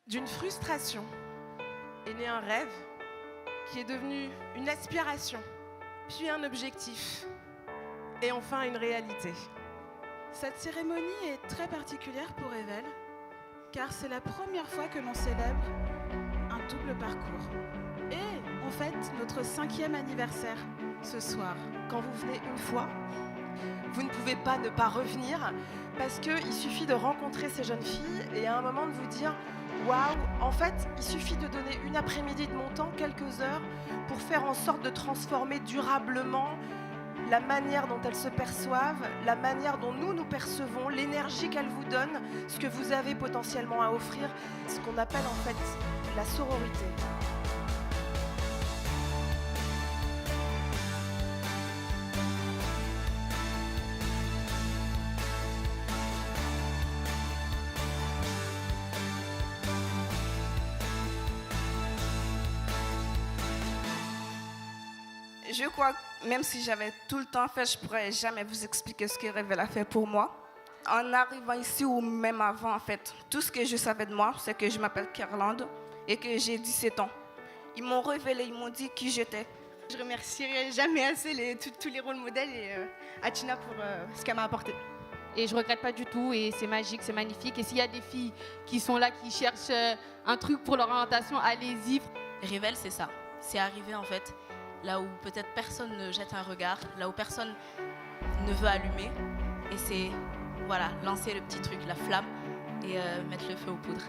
D'une frustration est né un rêve qui est devenu une aspiration, puis un objectif, et enfin une réalité. Cette cérémonie est très particulière pour Evel, car c'est la première fois que l'on célèbre un double parcours. Et on fête notre 5e anniversaire ce soir. Quand vous venez une fois, vous ne pouvez pas ne pas revenir, parce qu'il suffit de rencontrer ces jeunes filles et à un moment de vous dire « Waouh, en fait, il suffit de donner une après-midi de mon temps, quelques heures, pour faire en sorte de transformer durablement la manière dont elles se perçoivent, la manière dont nous percevons, l'énergie qu'elles vous donnent, ce que vous avez potentiellement à offrir, ce qu'on appelle en fait la sororité. » Je crois que même si j'avais tout le temps fait, je ne pourrais jamais vous expliquer ce que Revel a fait pour moi. En arrivant ici, ou même avant, en fait, tout ce que je savais de moi, c'est que je m'appelle Kerland et que j'ai 17 ans. Ils m'ont révélé, ils m'ont dit qui j'étais. Je remercierai jamais assez tous les rôles modèles et Atina pour ce qu'elle m'a apporté. Et je regrette pas du tout, et c'est magique, c'est magnifique. Et s'il y a des filles qui sont là, qui cherchent un truc pour leur orientation, allez-y. Revel, c'est ça. C'est arrivé en fait là où peut-être personne ne jette un regard, là où personne ne veut allumer. Et c'est, voilà, lancer le petit truc, la flamme, et mettre le feu aux poudres.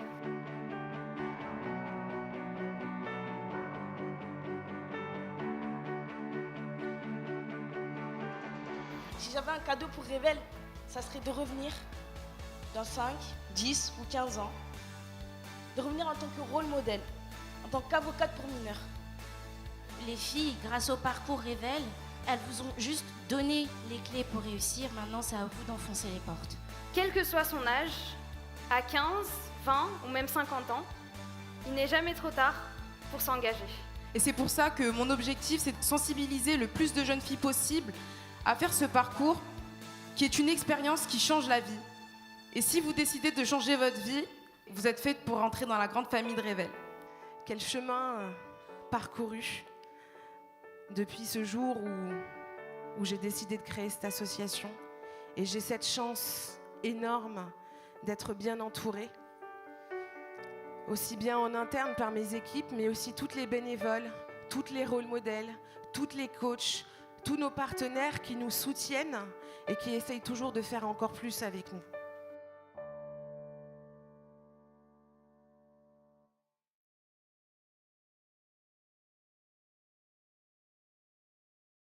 Si j'avais un cadeau pour Revel, ça serait de revenir dans 5, 10 ou 15 ans, de revenir en tant que rôle modèle, en tant qu'avocate pour mineurs. Les filles, grâce au parcours Revel, elles vous ont juste donné les clés pour réussir. Maintenant, c'est à vous d'enfoncer les portes. Quel que soit son âge, à 15, 20 ou même 50 ans, il n'est jamais trop tard pour s'engager. Et c'est pour ça que mon objectif, c'est de sensibiliser le plus de jeunes filles possible à faire ce parcours qui est une expérience qui change la vie. Et si vous décidez de changer votre vie, vous êtes faite pour entrer dans la grande famille de Revel. Quel chemin parcouru depuis ce jour où j'ai décidé de créer cette association. Et j'ai cette chance énorme d'être bien entourée, aussi bien en interne par mes équipes, mais aussi toutes les bénévoles, toutes les rôles modèles, toutes les coachs, tous nos partenaires qui nous soutiennent et qui essayent toujours de faire encore plus avec nous.